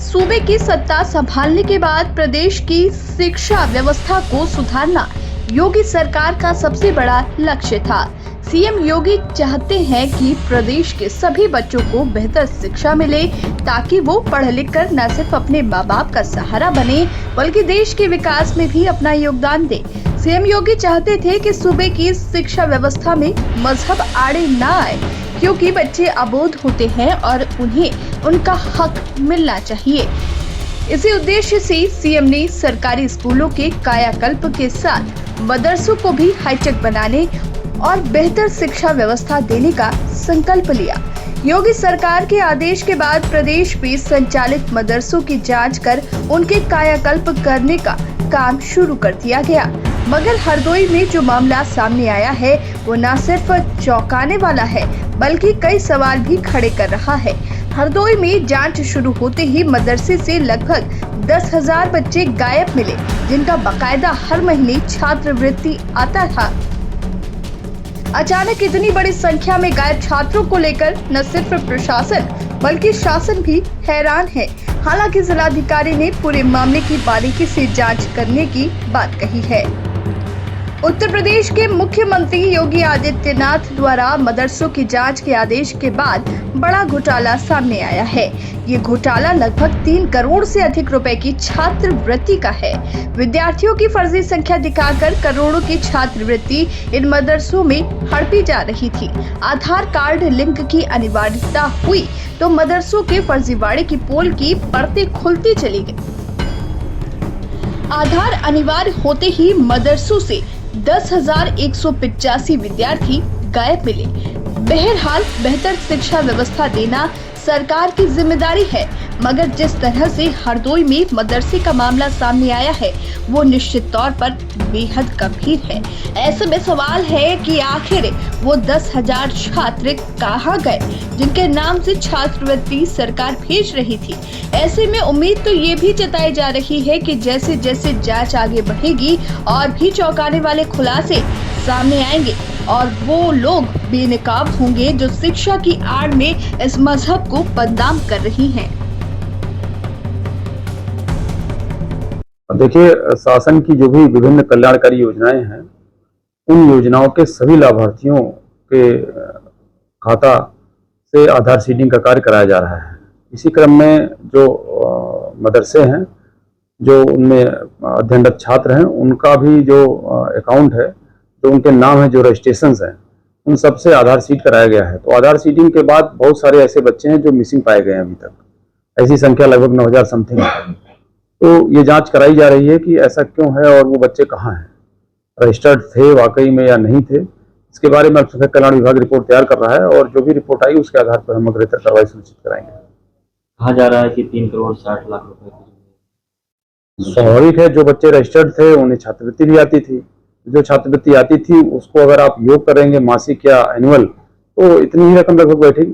सूबे की सत्ता संभालने के बाद प्रदेश की शिक्षा व्यवस्था को सुधारना योगी सरकार का सबसे बड़ा लक्ष्य था। सीएम योगी चाहते हैं कि प्रदेश के सभी बच्चों को बेहतर शिक्षा मिले ताकि वो पढ़ लिख कर न सिर्फ अपने माँ बाप का सहारा बने बल्कि देश के विकास में भी अपना योगदान दे। सीएम योगी चाहते थे कि सूबे की शिक्षा व्यवस्था में मजहब आड़े न आए, क्योंकि बच्चे अबोध होते हैं और उन्हें उनका हक मिलना चाहिए। इसी उद्देश्य से सीएम ने सरकारी स्कूलों के कायाकल्प के साथ मदरसों को भी हाईटेक बनाने और बेहतर शिक्षा व्यवस्था देने का संकल्प लिया। योगी सरकार के आदेश के बाद प्रदेश में संचालित मदरसों की जांच कर उनके कायाकल्प करने का काम शुरू कर दिया गया। मगर हरदोई में जो मामला सामने आया है वो न सिर्फ चौंकाने वाला है बल्कि कई सवाल भी खड़े कर रहा है। हरदोई में जांच शुरू होते ही मदरसे से लगभग 10,000 बच्चे गायब मिले, जिनका बकायदा हर महीने छात्रवृत्ति आता था। अचानक इतनी बड़ी संख्या में गायब छात्रों को लेकर न सिर्फ प्रशासन बल्कि शासन भी हैरान है। हालांकि जिलाधिकारी ने पूरे मामले की बारीकी से जांच करने की बात कही है। उत्तर प्रदेश के मुख्यमंत्री योगी आदित्यनाथ द्वारा मदरसों की जांच के आदेश के बाद बड़ा घोटाला सामने आया है। ये घोटाला लगभग 3 करोड़ से अधिक रुपए की छात्रवृत्ति का है। विद्यार्थियों की फर्जी संख्या दिखाकर करोड़ों की छात्रवृत्ति इन मदरसों में हड़पी जा रही थी। आधार कार्ड लिंक की अनिवार्यता हुई तो मदरसों के फर्जीवाड़े की पोल की परतें खुलती चली गई। आधार अनिवार्य होते ही मदरसों से 10,185 विद्यार्थी गायब मिले। बहरहाल बेहतर शिक्षा व्यवस्था देना सरकार की जिम्मेदारी है, मगर जिस तरह से हरदोई में मदरसे का मामला सामने आया है वो निश्चित तौर पर बेहद गंभीर है। ऐसे में सवाल है कि आखिर वो 10,000 छात्र कहाँ गए जिनके नाम से छात्रवृत्ति सरकार भेज रही थी। ऐसे में उम्मीद तो ये भी जताई जा रही है कि जैसे जैसे जांच आगे बढ़ेगी और भी चौंकाने वाले खुलासे सामने आएंगे और वो लोग बेनकाब होंगे जो शिक्षा की आड़ में इस मजहब को बदनाम कर रही हैं। देखिए, शासन की जो भी विभिन्न कल्याणकारी योजनाएं हैं उन योजनाओं के सभी लाभार्थियों के खाता से आधार सीडिंग का कार्य कराया जा रहा है। इसी क्रम में जो मदरसे हैं, जो उनमें अध्ययनरत छात्र हैं, उनका भी जो अकाउंट है, जो उनके नाम है, जो रजिस्ट्रेशन हैं, उन सब से आधार सीड कराया गया है। तो आधार सीडिंग के बाद बहुत सारे ऐसे बच्चे हैं जो मिसिंग पाए गए हैं। अभी तक ऐसी संख्या लगभग 9,000 समथिंग है। तो ये जांच कराई जा रही है कि ऐसा क्यों है और वो बच्चे कहाँ हैं, रजिस्टर्ड थे वाकई में या नहीं थे। इसके बारे में अल्पसंख्यक कल्याण विभाग रिपोर्ट तैयार कर रहा है और जो भी रिपोर्ट आई उसके आधार पर हम अग्रेतर कार्रवाई सुनिश्चित कराएंगे। कहा जा रहा है कि 3 करोड़ 60 लाख रुपए। स्वाभाविक है, जो बच्चे रजिस्टर्ड थे उन्हें छात्रवृत्ति भी आती थी। जो छात्रवृत्ति आती थी उसको अगर आप योग करेंगे मासिक या एनुअल, तो इतनी ही रकम लगभग बैठेगी।